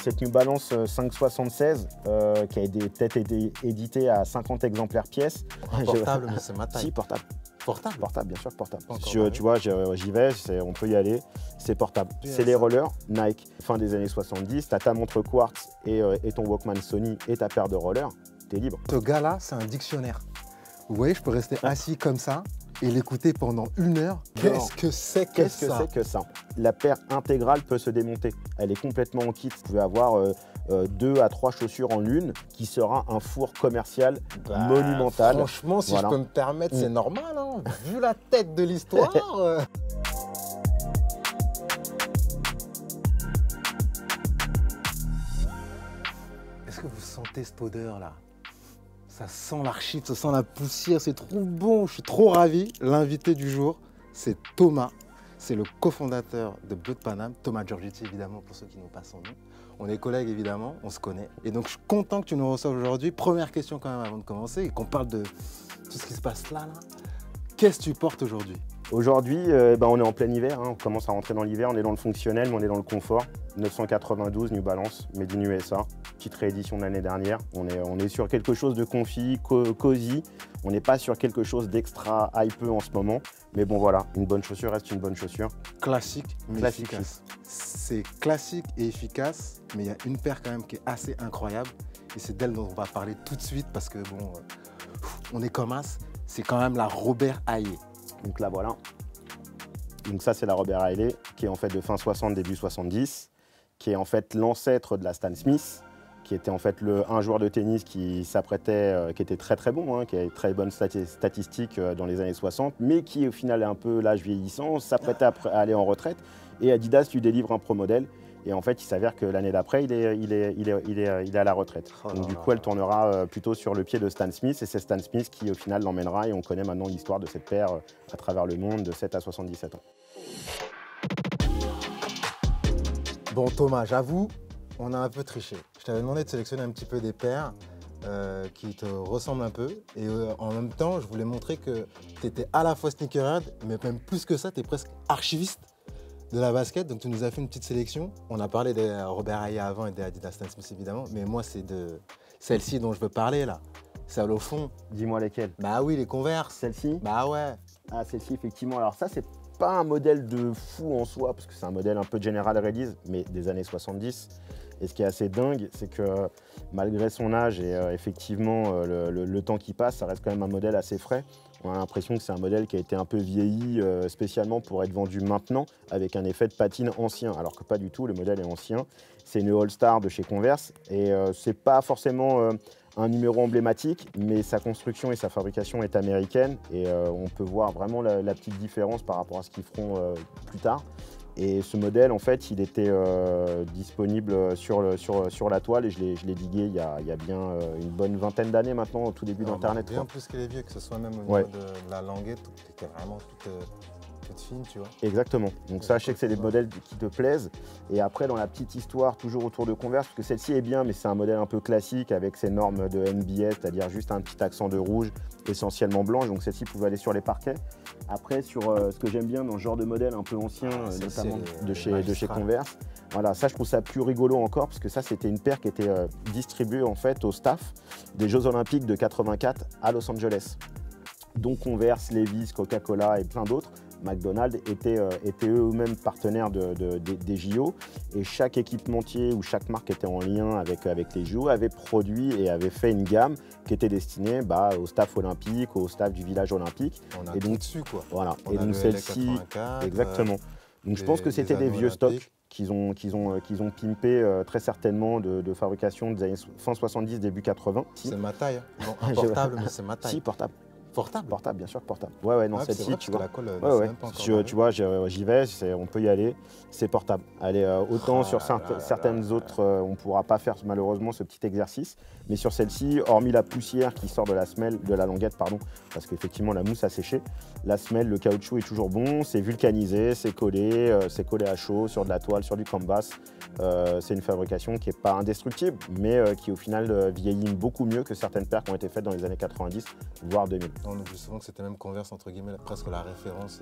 cette New Balance 576 qui a peut-être été éditée à 50 exemplaires pièce. Portable, mais c'est ma taille. Si, portable. Portable? Portable, bien sûr, portable. Tu vois, j'y vais, on peut y aller, c'est portable. C'est les rollers Nike, fin des années 70, tu as ta montre Quartz et ton Walkman Sony et ta paire de rollers, tu es libre. Ce gars-là, c'est un dictionnaire. Vous voyez, je peux rester assis comme ça et l'écouter pendant 1 heure. Qu'est-ce que c'est que ça? Qu'est-ce que c'est que ça? La paire intégrale peut se démonter. Elle est complètement en kit. Vous pouvez avoir 2 à 3 chaussures en une qui sera un four commercial monumental. Franchement, si je peux me permettre, c'est normal. Hein. Vu la tête de l'histoire. Est-ce que vous sentez cette odeur-là? Ça sent l'archite, ça sent la poussière, c'est trop bon, je suis trop ravi. L'invité du jour, c'est Thomas. C'est le cofondateur de Bleu de Paname, Thomas Giorgetti évidemment pour ceux qui n'ont pas son nom. On est collègues évidemment, on se connaît. Et donc je suis content que tu nous reçoives aujourd'hui. Première question quand même avant de commencer et qu'on parle de tout ce qui se passe là. Qu'est-ce que tu portes aujourd'hui? Aujourd'hui, on est en plein hiver, hein. On commence à rentrer dans l'hiver, on est dans le fonctionnel, mais on est dans le confort. 992 New Balance, Made in USA, petite réédition de l'année dernière. On est sur quelque chose de confit, cosy. On n'est pas sur quelque chose d'extra hypeux en ce moment. Mais bon voilà, une bonne chaussure reste une bonne chaussure. Classique, mais efficace. C'est classique et efficace, mais il y a une paire quand même qui est assez incroyable. Et c'est d'elle dont on va parler tout de suite parce que bon, on est comme as. C'est quand même la Robert Haylet. Donc là voilà. Donc ça c'est la Robert Haylet qui est en fait de fin 60, début 70, qui est en fait l'ancêtre de la Stan Smith, qui était en fait un joueur de tennis qui s'apprêtait, qui était très très bon, hein, qui avait très bonnes statistiques dans les années 60, mais qui au final est un peu l'âge vieillissant, s'apprêtait à aller en retraite, et Adidas lui délivre un pro modèle. Et en fait, il s'avère que l'année d'après, il est à la retraite. Donc du coup, elle tournera plutôt sur le pied de Stan Smith. Et c'est Stan Smith qui, au final, l'emmènera. Et on connaît maintenant l'histoire de cette paire à travers le monde de 7 à 77 ans. Bon, Thomas, j'avoue, on a un peu triché. Je t'avais demandé de sélectionner un petit peu des paires qui te ressemblent un peu. Et en même temps, je voulais montrer que tu étais à la fois sneakerhead, mais même plus que ça, tu es presque archiviste de la basket, donc tu nous as fait une petite sélection. On a parlé des Robert Haylet avant et des Adidas Stan Smith évidemment, mais moi c'est de celle-ci dont je veux parler là. Celle au fond. Dis-moi lesquelles. Bah oui, les Converse. Celle-ci? Bah ouais. Ah, celle-ci effectivement. Alors ça, c'est pas un modèle de fou en soi, parce que c'est un modèle un peu General Release, mais des années 70. Et ce qui est assez dingue, c'est que malgré son âge et effectivement le temps qui passe, ça reste quand même un modèle assez frais. On a l'impression que c'est un modèle qui a été un peu vieilli spécialement pour être vendu maintenant avec un effet de patine ancien, alors que pas du tout, le modèle est ancien. C'est une All-Star de chez Converse et c'est pas forcément un numéro emblématique, mais sa construction et sa fabrication est américaine et on peut voir vraiment la petite différence par rapport à ce qu'ils feront plus tard. Et ce modèle, en fait, il était disponible sur la toile et je l'ai digué il y a bien une bonne vingtaine d'années maintenant, au tout début d'Internet. Bien plus que les vieux, que ce soit même au niveau de la languette, qui était vraiment toute fine, tu vois. Exactement. Donc ça, je sais que c'est des modèles qui te plaisent. Et après, dans la petite histoire, toujours autour de Converse, parce que celle-ci est bien, mais c'est un modèle un peu classique avec ses normes de NBA, c'est-à-dire juste un petit accent de rouge, essentiellement blanche. Donc celle-ci pouvait aller sur les parquets. Après, sur ce que j'aime bien dans ce genre de modèle un peu ancien, notamment de chez Converse, voilà, ça je trouve ça plus rigolo encore, parce que ça c'était une paire qui était distribuée en fait au staff des Jeux Olympiques de 84 à Los Angeles. Donc Converse, Levi's, Coca-Cola et plein d'autres. McDonald's étaient eux-mêmes partenaires des JO et chaque équipementier ou chaque marque était en lien avec les JO, avait produit et avait fait une gamme qui était destinée au staff olympique, au staff du village olympique. On a tout dessus quoi. Voilà. Et donc celle-ci, exactement. Donc je pense que c'était des vieux stocks qu'ils ont pimpé très certainement de fabrication des années fin 70, début 80. C'est ma taille. Bon, un portable, mais c'est ma taille. Si, portable. Portable? Portable, bien sûr, portable. Ouais, non, celle-ci, tu vois. La colle, même pas encore tu vois, j'y vais, on peut y aller, c'est portable. Allez, autant sur certaines autres, on ne pourra pas faire malheureusement ce petit exercice, mais sur celle-ci, hormis la poussière qui sort de la semelle, de la languette, pardon, parce qu'effectivement la mousse a séché, la semelle, le caoutchouc est toujours bon, c'est vulcanisé, c'est collé à chaud sur de la toile, sur du canvas. C'est une fabrication qui n'est pas indestructible, mais qui au final vieillit beaucoup mieux que certaines paires qui ont été faites dans les années 90, voire 2000. On oublie souvent que c'était même Converse, entre guillemets, presque la référence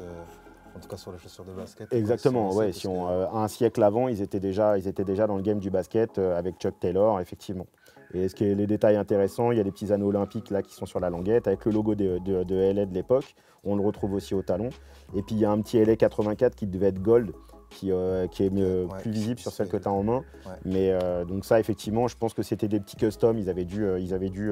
En tout cas sur les chaussures de basket. Exactement, ouais. Si on, un siècle avant, ils étaient déjà dans le game du basket avec Chuck Taylor, effectivement. Et ce qui est les détails intéressants, il y a des petits anneaux olympiques là qui sont sur la languette avec le logo de LA de l'époque. On le retrouve aussi au talon. Et puis il y a un petit LA 84 qui devait être gold, qui est plus visible sur celle que tu as en main. Ouais. Mais donc ça, effectivement, je pense que c'était des petits customs. Ils avaient dû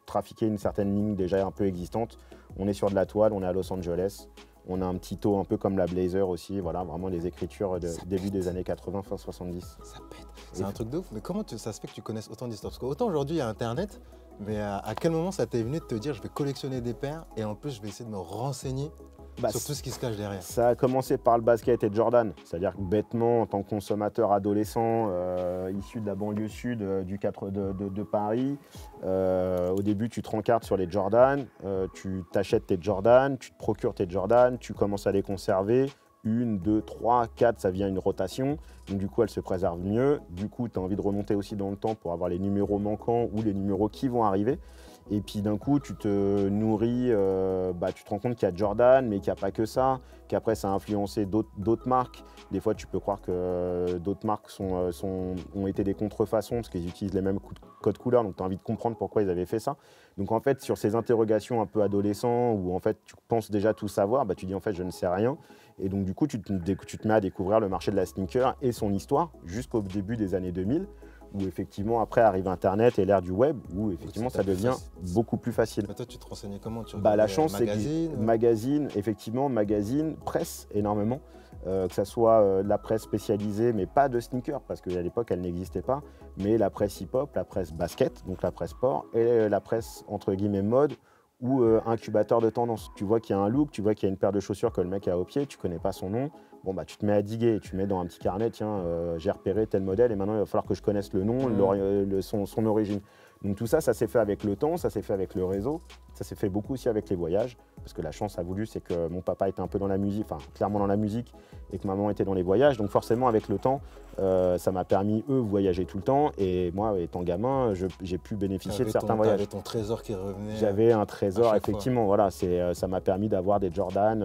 trafiquer une certaine ligne déjà un peu existante. On est sur de la toile, on est à Los Angeles. On a un petit taux un peu comme la Blazer aussi, voilà, vraiment les écritures de début des années 80, fin 70. Ça pète. C'est un truc de ouf. Mais comment ça se fait que tu connaisses autant d'histoires? Parce qu'autant aujourd'hui il y a Internet, mais à quel moment ça t'est venu de te dire je vais collectionner des paires et en plus je vais essayer de me renseigner sur tout ce qui se cache derrière? Ça a commencé par le basket et Jordan. C'est-à-dire que bêtement, en tant que consommateur adolescent, issu de la banlieue sud de Paris, au début tu te rencardes sur les Jordan, tu t'achètes tes Jordan, tu te procures tes Jordan, tu commences à les conserver. 1, 2, 3, 4, ça vient une rotation. Donc du coup, elles se préservent mieux. Du coup, tu as envie de remonter aussi dans le temps pour avoir les numéros manquants ou les numéros qui vont arriver. Et puis d'un coup, tu te nourris, tu te rends compte qu'il y a Jordan, mais qu'il n'y a pas que ça, qu'après ça a influencé d'autres marques. Des fois, tu peux croire que d'autres marques ont été des contrefaçons parce qu'ils utilisent les mêmes codes couleurs, donc tu as envie de comprendre pourquoi ils avaient fait ça. Donc en fait, sur ces interrogations un peu adolescents, où en fait tu penses déjà tout savoir, tu dis en fait je ne sais rien. Et donc du coup, tu te mets à découvrir le marché de la sneaker et son histoire jusqu'au début des années 2000. Où effectivement après arrive Internet et l'ère du web, où effectivement ça devient beaucoup plus facile. Mais toi tu te renseignais comment? La chance c'est que magazine, presse énormément, que ce soit la presse spécialisée, mais pas de sneakers, parce qu'à l'époque elle n'existait pas, mais la presse hip-hop, la presse basket, donc la presse sport, et la presse entre guillemets mode, ou incubateur de tendance. Tu vois qu'il y a un look, tu vois qu'il y a une paire de chaussures que le mec a au pied, tu connais pas son nom, tu te mets à diguer, tu mets dans un petit carnet, tiens, j'ai repéré tel modèle et maintenant il va falloir que je connaisse le nom, son origine. Donc tout ça, ça s'est fait avec le temps, ça s'est fait avec le réseau, ça s'est fait beaucoup aussi avec les voyages, parce que la chance a voulu, c'est que mon papa était un peu dans la musique, enfin clairement dans la musique, et que maman était dans les voyages, donc forcément avec le temps, ça m'a permis, eux, voyager tout le temps, et moi, étant gamin, j'ai pu bénéficier de certains voyages. T'avais ton trésor qui revenait. J'avais un trésor, effectivement, voilà, ça m'a permis d'avoir des Jordan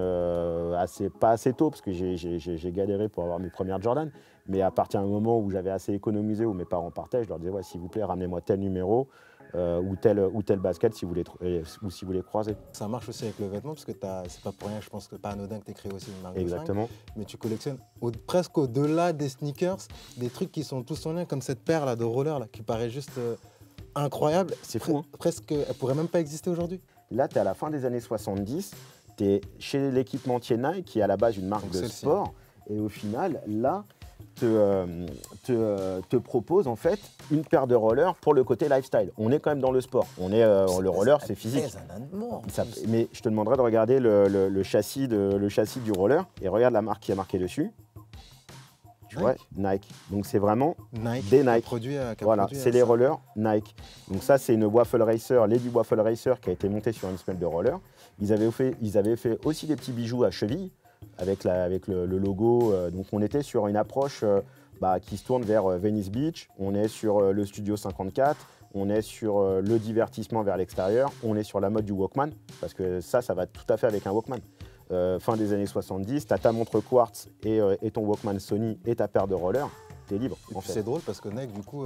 pas assez tôt, parce que j'ai galéré pour avoir mes premières Jordan, mais à partir d'un moment où j'avais assez économisé, où mes parents partaient, je leur disais, ouais, s'il vous plaît, ramenez-moi tel numéro, ou tel basket si vous voulez croiser. Ça marche aussi avec le vêtement, parce que c'est pas pour rien, je pense que pas anodin que tu aies créé aussi une marque. Exactement. De fringues, mais tu collectionnes presque au-delà des sneakers, des trucs qui sont tous en lien, comme cette paire là de roller là, qui paraît juste incroyable. C'est fou, hein. Presque, elle pourrait même pas exister aujourd'hui. Là, tu es à la fin des années 70, tu es chez l'équipementier Nike, qui est à la base une marque de sport, et au final, là, te propose en fait une paire de rollers pour le côté lifestyle. On est quand même dans le sport. Le roller, c'est physique. Mais je te demanderais de regarder le châssis du roller et regarde la marque qui est marquée dessus. Tu vois, Nike. Donc c'est vraiment des Nike. Voilà, c'est les rollers Nike. Donc ça, c'est une Waffle Racer, Lady Waffle Racer, qui a été montée sur une semelle de roller. Ils avaient fait aussi des petits bijoux à cheville avec le logo. Donc on était sur une approche qui se tourne vers Venice Beach. On est sur le Studio 54. On est sur le divertissement vers l'extérieur. On est sur la mode du Walkman, parce que ça va tout à fait avec un Walkman. Fin des années 70, tu as ta montre Quartz et ton Walkman Sony et ta paire de rollers, tu es libre. C'est drôle parce que Nike, du coup,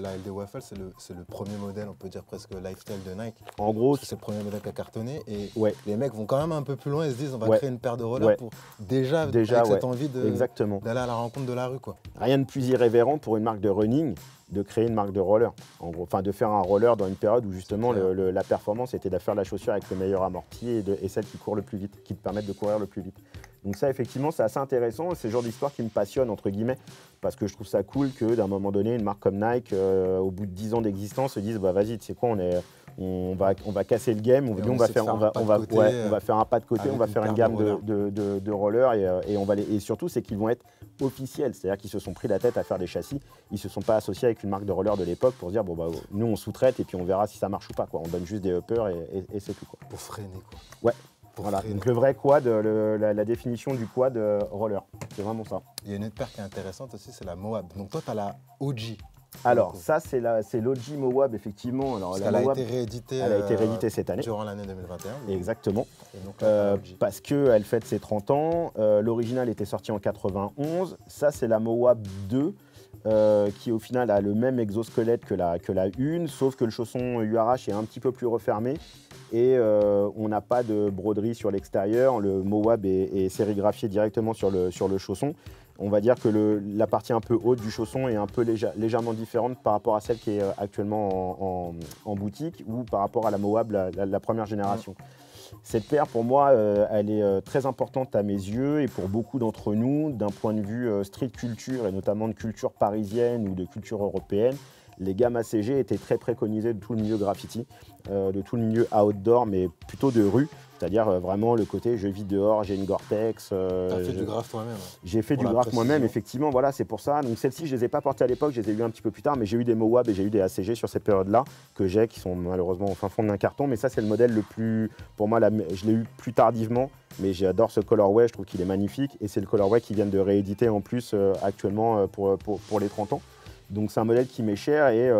la LD Waffle, c'est le premier modèle, on peut dire presque lifestyle de Nike. En gros, c'est le premier modèle qui a cartonné et les mecs vont quand même un peu plus loin et se disent on va créer une paire de rollers pour déjà avec cette envie d'aller à la rencontre de la rue, quoi. Rien de plus irrévérent pour une marque de running de créer une marque de roller, en gros, enfin de faire un roller dans une période où justement la performance était de faire la chaussure avec le meilleur amorti et celle qui court le plus vite, qui te permettent de courir le plus vite. Donc ça, effectivement, c'est assez intéressant. C'est le genre d'histoire qui me passionne, entre guillemets, parce que je trouve ça cool que d'un moment donné, une marque comme Nike, au bout de 10 ans d'existence, se dise vas-y, tu sais quoi, on va casser le game, on va faire un pas de côté, on va faire une gamme de rollers et surtout c'est qu'ils vont être officiels, c'est-à-dire qu'ils se sont pris la tête à faire des châssis, ils se sont pas associés avec une marque de rollers de l'époque pour dire nous on sous-traite et puis on verra si ça marche ou pas, quoi. On donne juste des uppers et c'est tout, quoi. Pour freiner, quoi. Ouais. Voilà, donc le vrai quad, la définition du quad roller, c'est vraiment ça. Il y a une autre paire qui est intéressante aussi, c'est la Moab. Donc toi, tu as la OG. Alors ça c'est l'OG Mowab effectivement. Alors, Parce la qu'elle a Mowab, été rééditée, elle a été rééditée cette année. durant l'année 2021. Exactement. Et donc, là, Parce qu'elle fête ses 30 ans. L'original était sorti en 91. Ça c'est la Mowab 2. Qui au final a le même exosquelette que la 1, sauf que le chausson URH est un petit peu plus refermé et on n'a pas de broderie sur l'extérieur. Le Mowab est sérigraphié directement sur le chausson. On va dire que la partie un peu haute du chausson est un peu légèrement différente par rapport à celle qui est actuellement en boutique ou par rapport à la Mowab, la première génération. Cette paire, pour moi, elle est très importante à mes yeux et pour beaucoup d'entre nous, d'un point de vue street culture et notamment de culture parisienne ou de culture européenne, les gammes ACG étaient très préconisées de tout le milieu graffiti, de tout le milieu outdoor, mais plutôt de rue. C'est-à-dire vraiment le côté je vis dehors, j'ai une Gore-Tex. T'as fait du graphe toi-même. J'ai fait Pour du la graphe moi-même, précision. effectivement, voilà, c'est pour ça. Donc celles-ci, je ne les ai pas portées à l'époque, je les ai eues un petit peu plus tard, mais j'ai eu des Mowab et j'ai eu des ACG sur ces périodes-là, qui sont malheureusement au fin fond d'un carton. Mais ça, c'est le modèle le plus, pour moi, je l'ai eu plus tardivement, mais j'adore ce colorway, je trouve qu'il est magnifique. Et c'est le colorway qu'ils viennent de rééditer en plus actuellement pour les 30 ans. Donc c'est un modèle qui m'est cher et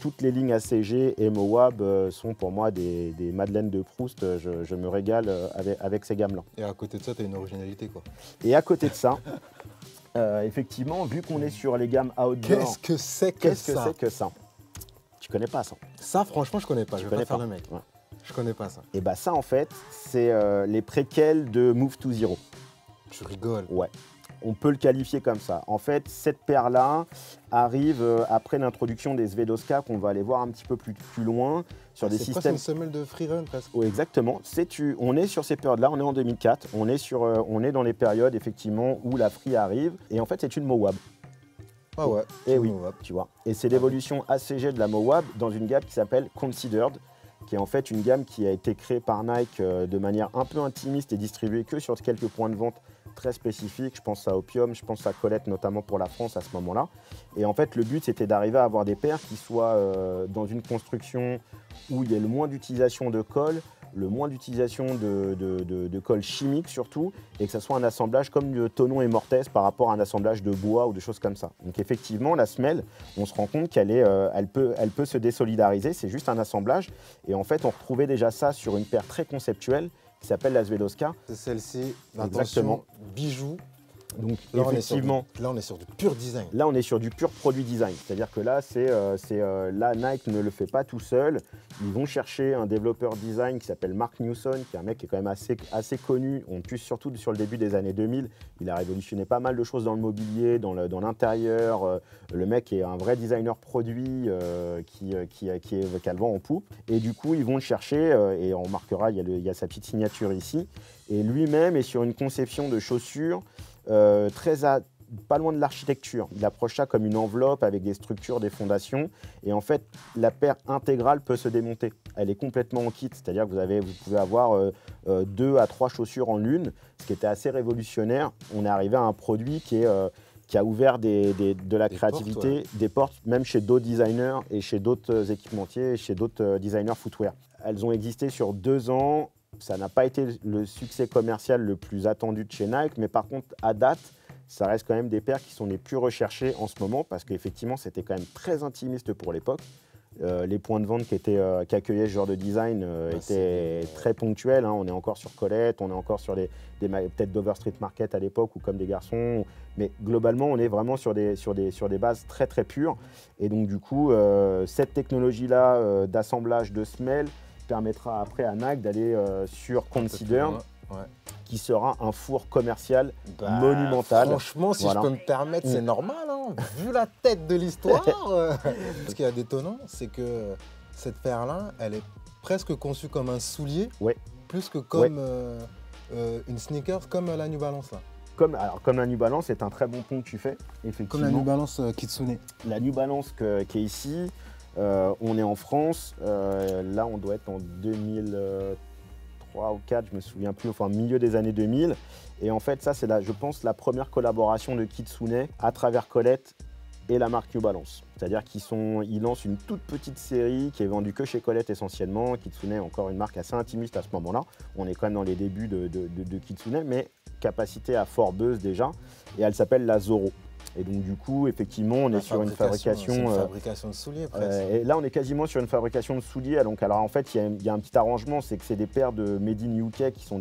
toutes les lignes ACG et Mowab sont pour moi des madeleines de Proust. Je me régale avec ces gammes-là. Et à côté de ça, tu as une originalité, quoi. Et à côté de ça, effectivement, vu qu'on est sur les gammes outdoor, Qu'est-ce que c'est que ça? Tu connais pas ça? Ça, franchement, je connais pas. Je vais pas faire le mec. Ouais. Je connais pas ça. Et bah ça, en fait, c'est les préquels de Move to Zero. Tu rigoles. Ouais. On peut le qualifier comme ça. En fait, cette paire-là arrive après l'introduction des Svedowska, qu'on va aller voir un petit peu plus loin, sur des systèmes... C'est une semelle de freerun presque. Oui, exactement. On est sur ces périodes-là, on est en 2004, on est dans les périodes effectivement où la free arrive, et en fait c'est une Mowab. Ah ouais. Et oui, Mowab. tu vois. Et c'est l'évolution ACG de la Mowab dans une gamme qui s'appelle Considered, qui est en fait une gamme qui a été créée par Nike de manière un peu intimiste et distribuée que sur quelques points de vente très spécifiques. Je pense à Opium, je pense à Colette notamment pour la France à ce moment-là. Et en fait, le but, c'était d'arriver à avoir des paires qui soient dans une construction où il y ait le moins d'utilisation de colle, le moins d'utilisation de colle chimique surtout, et que ça soit un assemblage comme le Tonon et Mortez par rapport à un assemblage de bois ou de choses comme ça. Donc effectivement, la semelle, on se rend compte elle peut se désolidariser, c'est juste un assemblage. Et en fait, on retrouvait déjà ça sur une paire très conceptuelle qui s'appelle la Svedowska. C'est celle-ci, Exactement. Bijou. Donc Là, effectivement, on est sur du pur design. là, on est sur du pur produit design. C'est-à-dire que là, là, Nike ne le fait pas tout seul. Ils vont chercher un développeur design qui s'appelle Mark Newson, qui est un mec qui est quand même assez connu. On puise surtout sur le début des années 2000. Il a révolutionné pas mal de choses dans le mobilier, dans l'intérieur. Le mec est un vrai designer produit qui a le vent en poupe. Et du coup, ils vont le chercher et on remarquera, il y a sa petite signature ici. Et lui-même est sur une conception de chaussures pas loin de l'architecture. Il approche ça comme une enveloppe avec des structures, des fondations. Et en fait, la paire intégrale peut se démonter. Elle est complètement en kit, c'est-à-dire que vous pouvez avoir 2 à 3 chaussures en une, ce qui était assez révolutionnaire. On est arrivé à un produit qui a ouvert de la créativité, des portes, même chez d'autres designers et chez d'autres équipementiers et chez d'autres designers footwear. Elles ont existé sur 2 ans. Ça n'a pas été le succès commercial le plus attendu de chez Nike, mais par contre, à date, ça reste quand même des paires qui sont les plus recherchées en ce moment parce qu'effectivement, c'était quand même très intimiste pour l'époque. Les points de vente qui accueillaient ce genre de design étaient très ponctuels. Hein. On est encore sur Colette, on est encore sur peut-être Dover Street Market à l'époque ou comme des garçons. Mais globalement, on est vraiment sur des bases très très pures. Et donc du coup, cette technologie-là d'assemblage de semelles permettra après à Nike d'aller sur Consider, qui sera un four commercial monumental. Franchement, si voilà. je peux me permettre, c'est normal. Hein. Vu la tête de l'histoire, ce qui est d'étonnant, c'est que cette paire-là, elle est presque conçue comme un soulier, plus que comme une sneaker, comme la New Balance là. Comme la New Balance, c'est un très bon pont que tu fais, effectivement. Comme la New Balance Kitsune. La New Balance qui est ici, on est en France, là on doit être en 2003 ou 4, je me souviens plus, enfin milieu des années 2000. Et en fait ça c'est je pense la première collaboration de Kitsune à travers Colette et la marque New Balance. C'est-à-dire qu'ils lancent une toute petite série qui est vendue que chez Colette essentiellement. Kitsune est encore une marque assez intimiste à ce moment-là. On est quand même dans les débuts de Kitsune, mais capacité à fort buzz déjà. Et elle s'appelle la Zoro. Et donc du coup, effectivement, on est sur une fabrication... C'est une fabrication de souliers presque. Et là, on est quasiment sur une fabrication de souliers. Donc, alors en fait, il y a un petit arrangement, c'est que c'est des paires de Made in UK qui sont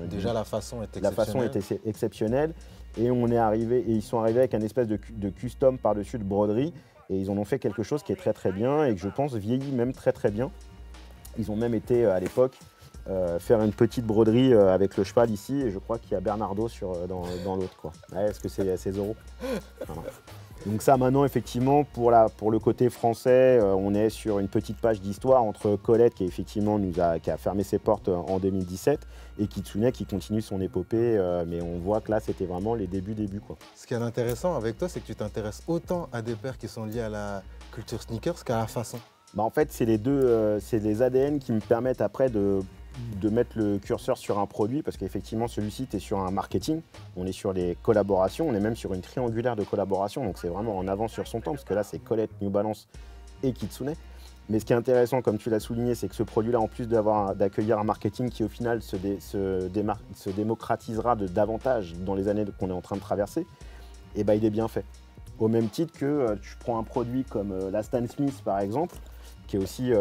Déjà, la façon est exceptionnelle. La façon était exceptionnelle. Et ils sont arrivés avec un espèce de custom par-dessus de broderie. Et ils en ont fait quelque chose qui est très très bien et que je pense vieillit même très très bien. Ils ont même été à l'époque faire une petite broderie avec le cheval ici, et je crois qu'il y a Bernardo dans l'autre, quoi. Ouais, est-ce que c'est Zorro? Voilà. Donc ça maintenant effectivement pour le côté français, on est sur une petite page d'histoire entre Colette qui effectivement qui a fermé ses portes en 2017 et Kitsune qui continue son épopée, mais on voit que là c'était vraiment les débuts quoi. Ce qui est intéressant avec toi, c'est que tu t'intéresses autant à des paires qui sont liées à la culture sneakers qu'à la façon. Bah en fait c'est les deux, c'est les ADN qui me permettent après de mettre le curseur sur un produit, parce qu'effectivement celui-ci tu es sur un marketing, on est sur les collaborations, on est même sur une triangulaire de collaboration, donc c'est vraiment en avance sur son temps, parce que là c'est Colette, New Balance et Kitsune. Mais ce qui est intéressant, comme tu l'as souligné, c'est que ce produit-là, en plus d'accueillir un marketing qui au final se démocratisera davantage dans les années qu'on est en train de traverser, et bah, il est bien fait. Au même titre que tu prends un produit comme la Stan Smith par exemple, qui est aussi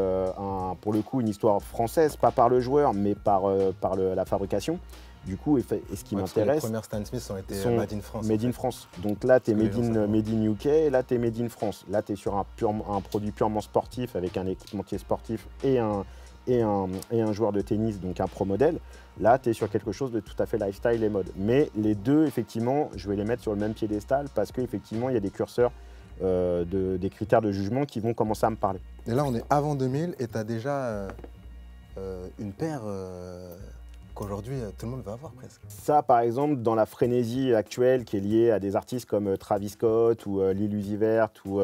pour le coup une histoire française, pas par le joueur mais par la fabrication. Du coup, et ce qui m'intéresse... Les premières Stan Smith ont été Made in France. Made in France. Donc là, tu es made in UK, et là, tu es Made in France. Là, tu es sur un produit purement sportif avec un équipementier sportif et un joueur de tennis, donc un pro modèle. Là, tu es sur quelque chose de tout à fait lifestyle et mode. Mais les deux, effectivement, je vais les mettre sur le même piédestal parce qu'effectivement, il y a des curseurs, des critères de jugement qui vont commencer à me parler. Et là, on est avant 2000 et tu as déjà une paire qu'aujourd'hui, tout le monde va avoir presque. Ça, par exemple, dans la frénésie actuelle qui est liée à des artistes comme Travis Scott ou Lil Uzi Vert ou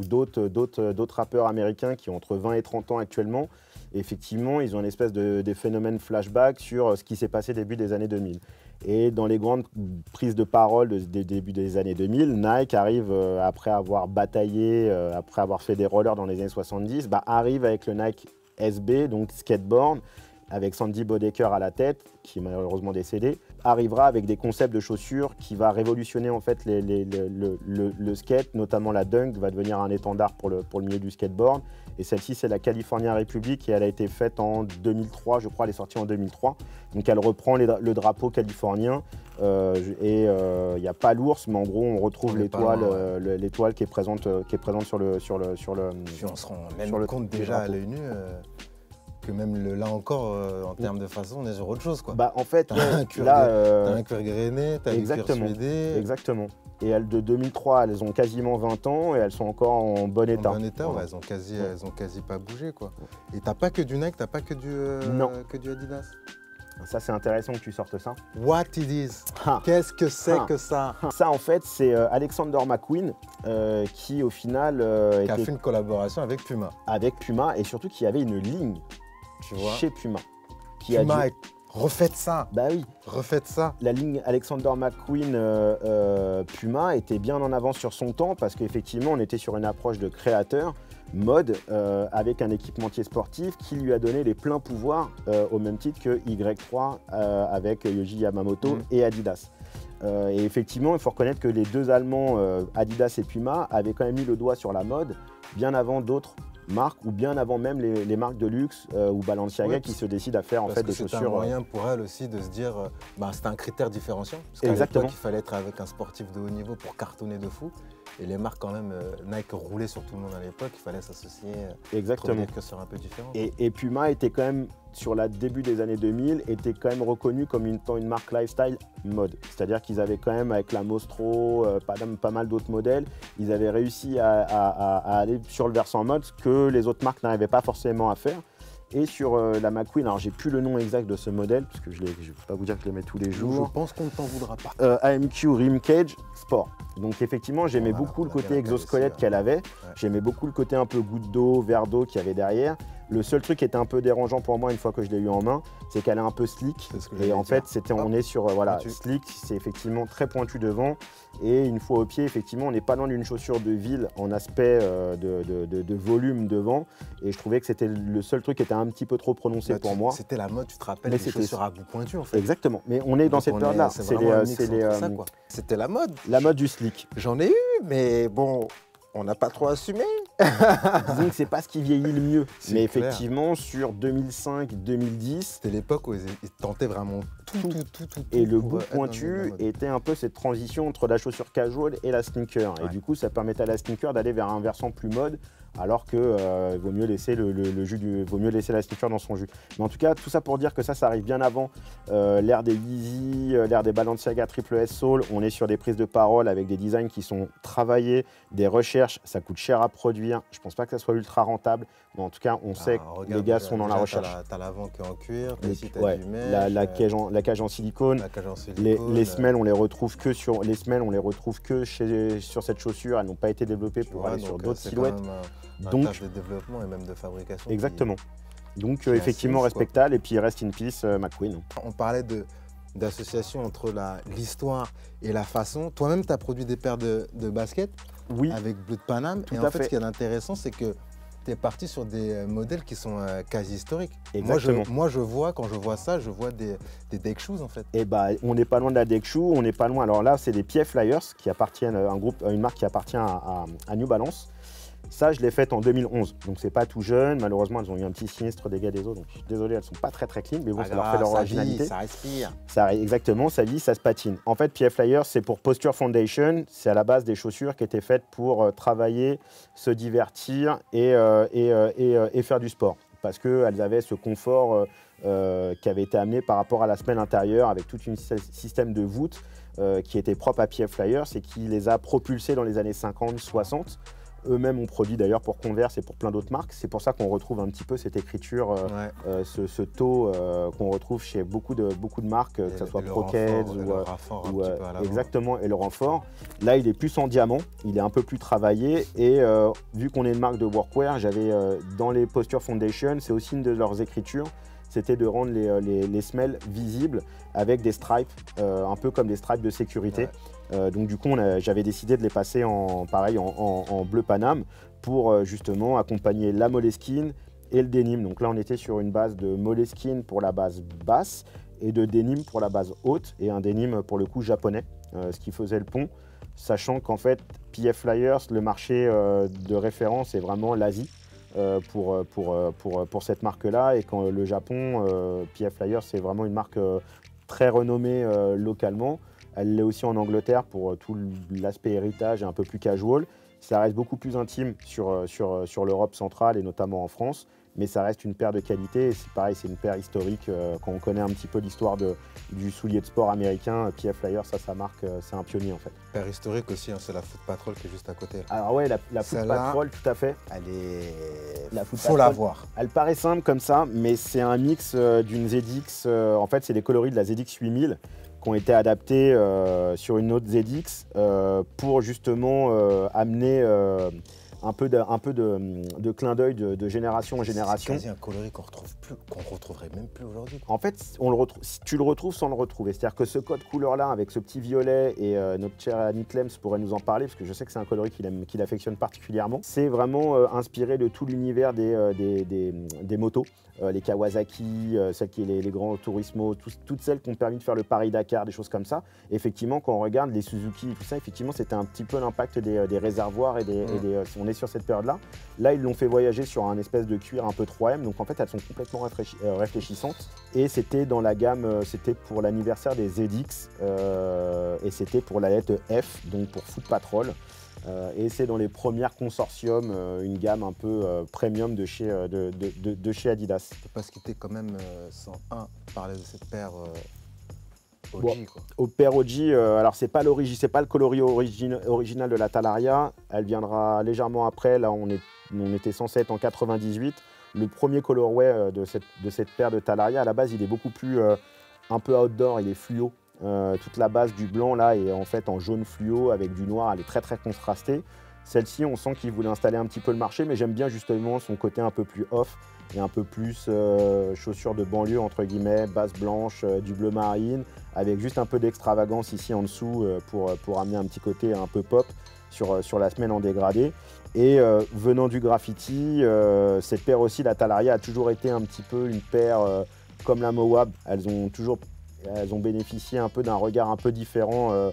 d'autres rappeurs américains qui ont entre 20 et 30 ans actuellement, effectivement, ils ont une espèce de phénomène flashback sur ce qui s'est passé début des années 2000. Et dans les grandes prises de parole des débuts des années 2000, Nike arrive, après avoir bataillé, après avoir fait des rollers dans les années 70, arrive avec le Nike SB, donc skateboard, avec Sandy Bodecker à la tête, qui est malheureusement décédé, arrivera avec des concepts de chaussures qui va révolutionner en fait le skate, notamment la Dunk va devenir un étendard pour le milieu du skateboard. Et celle-ci, c'est la California Republic et elle a été faite en 2003, je crois, elle est sortie en 2003. Donc elle reprend le drapeau californien et il n'y a pas l'ours, mais en gros on retrouve l'étoile qui est présente sur le. Puis on se rend même compte déjà à l'œil nu. Que même là encore, en termes de façon, on est sur autre chose, quoi. Bah en fait, t'as un cuir grainé, t'as un cuir suédé. Exactement. Et elles de 2003, elles ont quasiment 20 ans et elles sont encore en bon état. En bon état, ouais, elles ont quasi pas bougé, quoi. Et t'as pas que du Nike, t'as pas que du Adidas. Ça, c'est intéressant que tu sortes ça. What it is? Qu'est-ce que c'est que ça? Ça, en fait, c'est Alexander McQueen qui, au final, qui a fait une collaboration avec Puma. Avec Puma et surtout qui avait une ligne chez Puma. Puma refaites ça. Bah oui. Refaites ça. La ligne Alexander McQueen Puma était bien en avance sur son temps parce qu'effectivement, on était sur une approche de créateur mode avec un équipementier sportif qui lui a donné les pleins pouvoirs au même titre que Y3 avec Yohji Yamamoto et Adidas. Et effectivement, il faut reconnaître que les deux Allemands, Adidas et Puma, avaient quand même mis le doigt sur la mode bien avant d'autres marques ou bien avant même les marques de luxe ou Balenciaga qui se décident à faire en fait des chaussures. C'est un moyen pour elle aussi de se dire, c'est un critère différenciant. Parce qu'à l'époque, il fallait être avec un sportif de haut niveau pour cartonner de fou. Et les marques quand même, Nike roulait sur tout le monde à l'époque, il fallait s'associer. Exactement. Que sur un peu différent. Et Puma était quand même, sur le début des années 2000, était quand même reconnu comme une marque lifestyle mode. C'est-à-dire qu'ils avaient quand même, avec la Mostro, pas mal d'autres modèles, ils avaient réussi à aller sur le versant mode, ce que les autres marques n'arrivaient pas forcément à faire. Et sur la McQueen, alors j'ai plus le nom exact de ce modèle, parce que je ne peux pas vous dire que je les mets tous les jours. Je pense qu'on ne t'en voudra pas. AMQ Rim Cage Sport. Donc effectivement, j'aimais beaucoup le côté exosquelette qu'elle avait. Ouais. J'aimais beaucoup le côté un peu goutte d'eau, verre d'eau qu'il y avait derrière. Le seul truc qui était un peu dérangeant pour moi une fois que je l'ai eu en main, c'est qu'elle est un peu slick. Et en fait, on est sur voilà, slick, c'est effectivement très pointu devant. Et une fois au pied, effectivement, on n'est pas loin d'une chaussure de ville en aspect de volume devant. Et je trouvais que c'était le seul truc qui était un petit peu trop prononcé pour moi. C'était la mode, tu te rappelles, les chaussures à bout pointu en fait. Exactement, mais on est dans cette période-là. C'était la mode. La mode du slick. J'en ai eu, mais bon, on n'a pas trop assumé. Disons que c'est pas ce qui vieillit le mieux. Mais effectivement, sur 2005-2010... C'était l'époque où ils tentaient vraiment tout. Et le bout pointu était un peu cette transition entre la chaussure casual et la sneaker. Et du coup, ça permettait à la sneaker d'aller vers un versant plus mode, alors que vaut mieux laisser vaut mieux laisser la sneaker dans son jus. Mais en tout cas, tout ça pour dire que ça arrive bien avant l'ère des Yeezy, l'ère des Balenciaga Triple S Soul. On est sur des prises de parole avec des designs qui sont travaillés, des recherches. Ça coûte cher à produire. Je pense pas que ça soit ultra rentable, mais en tout cas, on sait que les gars sont dans la recherche. T'as l'avant qui est en cuir, la cage en silicone. Les semelles, on les retrouve que sur sur cette chaussure. Elles n'ont pas été développées pour aller sur d'autres silhouettes. Donc, de développement et même de fabrication. Exactement. Donc effectivement respectable. Et puis rest in peace McQueen. On parlait d'association entre l'histoire et la façon. Toi-même, tu as produit des paires de baskets avec Bleu de Paname. Et en fait, ce qui est intéressant, c'est que tu es parti sur des modèles qui sont quasi historiques. Exactement. Moi, je vois, quand je vois ça, je vois des deck shoes en fait. Et bah, on n'est pas loin de la deck shoe, on n'est pas loin. Alors là, c'est des PF Flyers qui appartiennent à une marque qui appartient à New Balance. Ça, je l'ai faite en 2011, donc c'est pas tout jeune. Malheureusement, elles ont eu un petit sinistre dégâts des eaux, donc je suis désolé, elles sont pas très clean, mais bon, ça leur fait leur originalité. Ça respire. Exactement, ça vit, ça se patine. En fait, PF Flyers, c'est pour Posture Foundation. C'est à la base des chaussures qui étaient faites pour travailler, se divertir et faire du sport. Parce qu'elles avaient ce confort qui avait été amené par rapport à la semelle intérieure avec tout un système de voûte qui était propre à PF Flyers et qui les a propulsés dans les années 50-60. Eux-mêmes ont produit d'ailleurs pour Converse et pour plein d'autres marques. C'est pour ça qu'on retrouve un petit peu cette écriture, ce taux qu'on retrouve chez beaucoup de marques, que ce soit Procades ou exactement, et le renfort. Là, il est plus en diamant, il est un peu plus travaillé. Et vu qu'on est une marque de workwear, j'avais dans les Posture Foundation, c'est aussi une de leurs écritures, c'était de rendre les semelles visibles avec des stripes, un peu comme des stripes de sécurité. Donc du coup, j'avais décidé de les passer en bleu Paname pour justement accompagner la Moleskine et le denim. Donc là, on était sur une base de Moleskine pour la base basse et de denim pour la base haute et un denim pour le coup japonais, ce qui faisait le pont, sachant qu'en fait, PF Flyers, le marché de référence est vraiment l'Asie. Pour cette marque-là, et quand le Japon, PF Flyers, c'est vraiment une marque très renommée localement. Elle l'est aussi en Angleterre pour tout l'aspect héritage et un peu plus casual. Ça reste beaucoup plus intime sur l'Europe centrale et notamment en France, mais ça reste une paire de qualité et c'est pareil, c'est une paire historique. Quand on connaît un petit peu l'histoire du soulier de sport américain, PF Flyers, ça marque, c'est un pionnier en fait. Paire historique aussi, hein, c'est la Foot Patrol qui est juste à côté. Alors ouais, la Foot Patrol, tout à fait. Faut la voir. Elle paraît simple comme ça, mais c'est un mix d'une ZX, en fait c'est les coloris de la ZX 8000 qui ont été adaptés sur une autre ZX pour justement amener un peu de clin d'œil de génération en génération. C'est quasi un coloris qu'on retrouverait même plus aujourd'hui. En fait, tu le retrouves sans le retrouver. C'est-à-dire que ce code couleur-là, avec ce petit violet, et notre cher Annie Clems pourrait nous en parler, parce que je sais que c'est un coloris qu'il affectionne particulièrement. C'est vraiment inspiré de tout l'univers des motos. Les Kawasaki, les grands Turismo, toutes celles qui ont permis de faire le Paris-Dakar, des choses comme ça. Et effectivement, quand on regarde les Suzuki et tout ça, effectivement, c'était un petit peu l'impact des réservoirs et on est sur cette période-là. Là, ils l'ont fait voyager sur un espèce de cuir un peu 3M, donc en fait, elles sont complètement réfléchissantes. Et c'était dans la gamme, c'était pour l'anniversaire des ZX, et c'était pour la lettre F, donc pour Foot Patrol. Et c'est dans les premières consortiums, une gamme un peu premium de chez Adidas. On ne peut pas se quitter quand même sans parler de cette paire OG. Bon, au paire OG, alors c'est pas le coloris original de la Talaria, elle viendra légèrement après. Là, on était censé être en 98. Le premier colorway de cette paire de Talaria, à la base, il est beaucoup plus un peu outdoor, il est fluo. Toute la base du blanc là est en fait en jaune fluo avec du noir, elle est très très contrastée. Celle-ci, on sent qu'il voulait installer un petit peu le marché, mais j'aime bien justement son côté un peu plus off et un peu plus chaussures de banlieue, entre guillemets, base blanche, du bleu marine, avec juste un peu d'extravagance ici en dessous pour amener un petit côté un peu pop sur la semelle en dégradé. Et venant du graffiti, cette paire aussi, la Talaria, a toujours été un petit peu une paire comme la Moab. Elles ont bénéficié un peu d'un regard un peu différent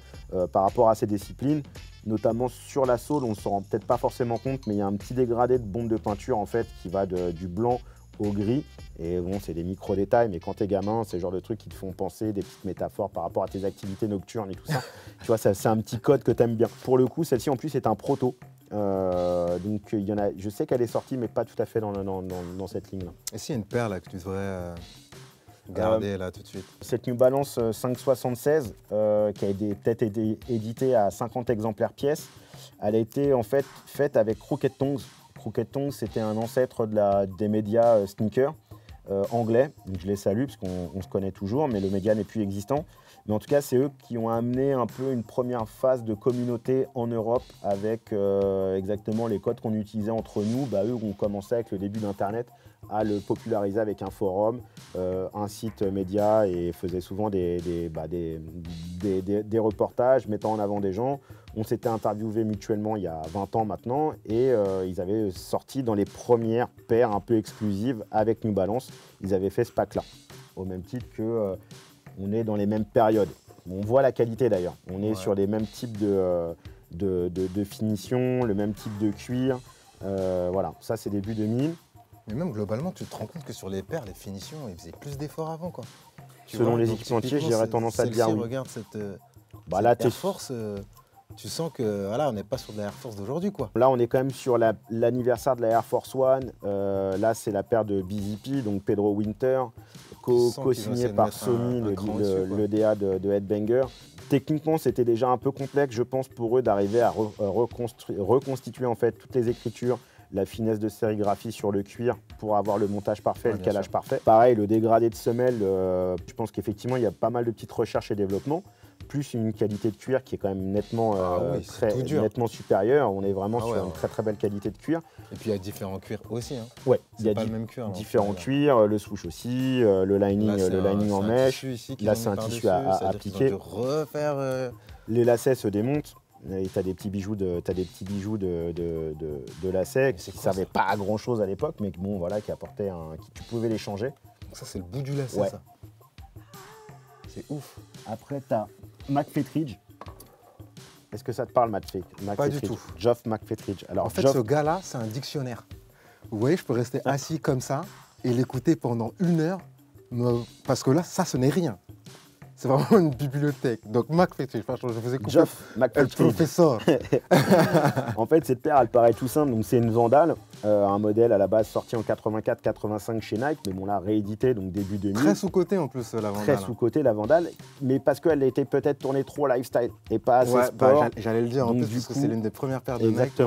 par rapport à ces disciplines. Notamment sur la sole, on ne s'en rend peut-être pas forcément compte, mais il y a un petit dégradé de bombe de peinture en fait qui va du blanc au gris. Et bon, c'est des micro-détails, mais quand t'es gamin, c'est le genre de trucs qui te font penser des petites métaphores par rapport à tes activités nocturnes et tout ça. Tu vois, c'est un petit code que t'aimes bien. Pour le coup, celle-ci en plus est un proto. Donc il y en a, je sais qu'elle est sortie, mais pas tout à fait dans cette ligne-là. Et s'il y a une paire là que tu devrais garder là tout de suite? Cette New Balance 576 qui a peut-être été éditée à 50 exemplaires pièce, elle a été en fait faite avec Crooked Tongues. Crooked Tongues, c'était un ancêtre des médias sneakers anglais. Donc je les salue parce qu'on se connaît toujours, mais le média n'est plus existant. Mais en tout cas, c'est eux qui ont amené un peu une première phase de communauté en Europe avec exactement les codes qu'on utilisait entre nous. Eux ont commencé avec le début d'Internet à le populariser avec un forum, un site média et faisaient souvent des reportages mettant en avant des gens. On s'était interviewés mutuellement il y a 20 ans maintenant et ils avaient sorti dans les premières paires un peu exclusives avec New Balance. Ils avaient fait ce pack-là, au même titre que on est dans les mêmes périodes. On voit la qualité d'ailleurs. On est sur les mêmes types de finition, le même type de cuir. Voilà, ça c'est début 2000. Mais même globalement, tu te rends compte que sur les paires, les finitions, ils faisaient plus d'efforts avant, quoi. Selon les équipementiers, j'aurais tendance à te dire oui. Regarde cette là, Air Force, tu sens que voilà, on n'est pas sur de la Air Force d'aujourd'hui, quoi. Là, on est quand même sur l'anniversaire de la Air Force One. Là, c'est la paire de BZP, donc Pedro Winter, co-signé par Sony, le DA de Headbanger. Techniquement, c'était déjà un peu complexe, je pense, pour eux d'arriver à reconstituer en fait toutes les écritures, la finesse de sérigraphie sur le cuir pour avoir le montage parfait, le calage parfait. Pareil, le dégradé de semelle, je pense qu'effectivement, il y a pas mal de petites recherches et développements, plus une qualité de cuir qui est quand même nettement, nettement supérieure. On est vraiment sur une très très belle qualité de cuir. Et puis il y a différents cuirs aussi. Hein. Ouais, il y a pas le même cuir. Différents cuirs, le swoosh aussi, le lining en mèche. Là, c'est un tissu à appliquer. Refaire, Les lacets se démontent. Et tu as des petits bijoux de lacets qui ne servaient pas à grand chose à l'époque, mais bon, voilà, qui apportaient tu pouvais les changer. Donc ça, c'est le bout du lacet, ça. C'est ouf. Après, tu as McFetridge. Est-ce que ça te parle, McFetridge? Pas du tout. Geoff McFetridge. Alors, en fait, ce gars-là, c'est un dictionnaire. Vous voyez, je peux rester assis comme ça et l'écouter pendant 1 heure, parce que là, ça, ce n'est rien. C'est vraiment une bibliothèque. Donc, McFetridge, je vous ai coupé. Geoff McFetridge. Le professeur. En fait, cette paire, elle paraît tout simple. Donc, c'est une Vandal, un modèle à la base sorti en 84-85 chez Nike, mais bon, là, réédité, donc début 2000. Très sous-côté en plus, la Vandal. Très sous-côté, la Vandal, mais parce qu'elle était peut-être tournée trop lifestyle et pas assez sport. J'allais le dire en plus, parce que c'est l'une des premières paires de Nike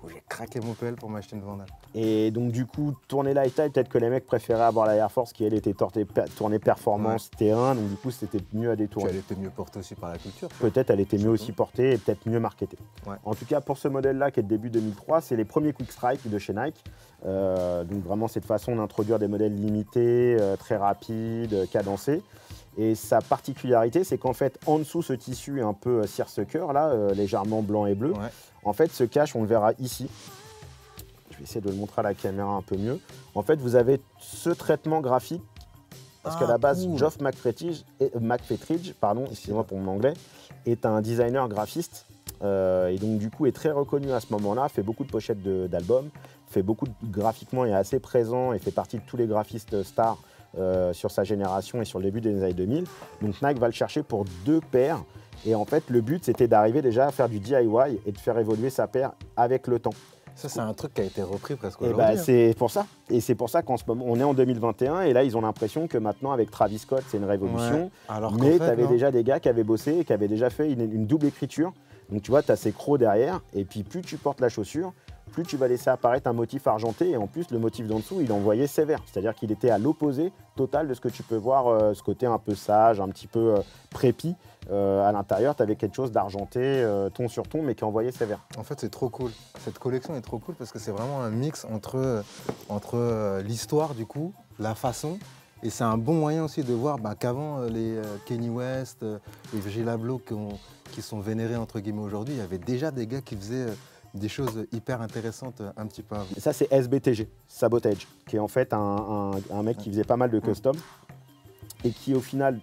où j'ai craqué mon PL pour m'acheter une Vandal. Et donc du coup, tournée lifestyle, peut-être que les mecs préféraient avoir la Air Force qui elle était tournée performance, terrain, donc du coup c'était mieux à détourner. Puis elle était mieux portée aussi par la culture. Peut-être elle était mieux aussi portée et peut-être mieux marketée. Ouais. En tout cas pour ce modèle-là qui est de début 2003, c'est les premiers Quick Strike de chez Nike. Donc vraiment cette façon d'introduire des modèles limités, très rapides, cadencés. Et sa particularité, c'est qu'en fait, en dessous, ce tissu un peu seersucker, là, légèrement blanc et bleu, en fait, se cache, on le verra ici. Je vais essayer de le montrer à la caméra un peu mieux. En fait, vous avez ce traitement graphique, parce qu'à la base, Geoff McFetridge, excusez-moi pour mon anglais, est un designer graphiste. Et donc, du coup, est très reconnu à ce moment-là, fait beaucoup de pochettes d'albums, fait beaucoup graphiquement, est assez présent et fait partie de tous les graphistes stars sur sa génération et sur le début des années 2000. Donc Nike va le chercher pour 2 paires. Et en fait, le but, c'était d'arriver déjà à faire du DIY et de faire évoluer sa paire avec le temps. Ça, c'est un truc qui a été repris presque aujourd'hui. aujourd'hui. C'est pour ça. Et c'est pour ça qu'en ce moment, on est en 2021 et là, ils ont l'impression que maintenant, avec Travis Scott, c'est une révolution. Alors mais tu avais déjà des gars qui avaient bossé et qui avaient déjà fait une double écriture. Donc tu vois, tu as ces crocs derrière et puis plus tu portes la chaussure, plus tu vas laisser apparaître un motif argenté. Et en plus, le motif d'en dessous, il envoyait sévère. C'est-à-dire qu'il était à l'opposé total de ce que tu peux voir, ce côté un peu sage, un petit peu prépi. À l'intérieur, tu avais quelque chose d'argenté, ton sur ton, mais qui envoyait sévère. En fait, c'est trop cool. Cette collection est trop cool parce que c'est vraiment un mix entre l'histoire, du coup, la façon. Et c'est un bon moyen aussi de voir qu'avant, les Kanye West, les Virgil Abloh qui sont vénérés entre guillemets aujourd'hui, il y avait déjà des gars qui faisaient des choses hyper intéressantes un petit peu avant. Et ça, c'est SBTG, Sabotage, qui est en fait un mec qui faisait pas mal de custom et qui, au final,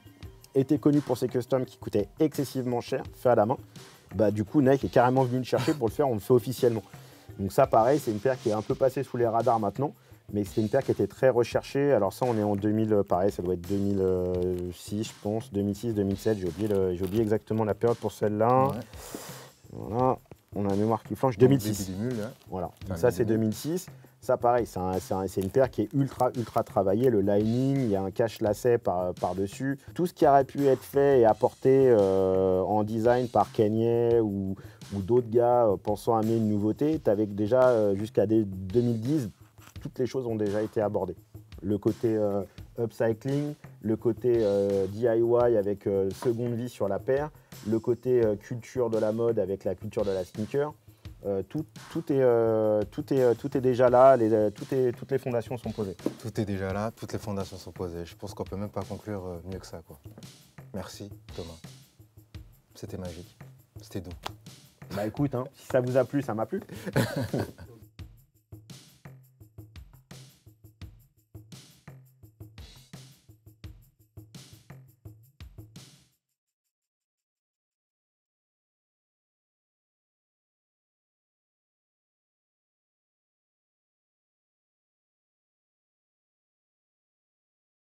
était connu pour ses customs qui coûtaient excessivement cher, fait à la main. Du coup, Nike est carrément venu le chercher pour le faire, on le fait officiellement. Donc ça, pareil, c'est une paire qui est un peu passée sous les radars maintenant, mais c'était une paire qui était très recherchée. Alors ça, on est en 2000, pareil, ça doit être 2006, je pense, 2006, 2007, j'ai oublié exactement la période pour celle-là. Ouais. Voilà, on a la mémoire qui flanche, 2006. Voilà, donc ça c'est 2006. Ça, pareil, c'est une paire qui est ultra travaillée. Le lining, il y a un cache lacet par-dessus. Tout ce qui aurait pu être fait et apporté en design par Kanye ou d'autres gars pensant amener une nouveauté, tu avais déjà jusqu'à 2010, toutes les choses ont déjà été abordées. Le côté upcycling, le côté DIY avec seconde vie sur la paire, le côté culture de la mode avec la culture de la sneaker. Tout est déjà là, toutes les fondations sont posées. Tout est déjà là, toutes les fondations sont posées. Je pense qu'on ne peut même pas conclure mieux que ça, quoi. Merci Thomas. C'était magique, c'était doux. Écoute, si ça vous a plu, ça m'a plu.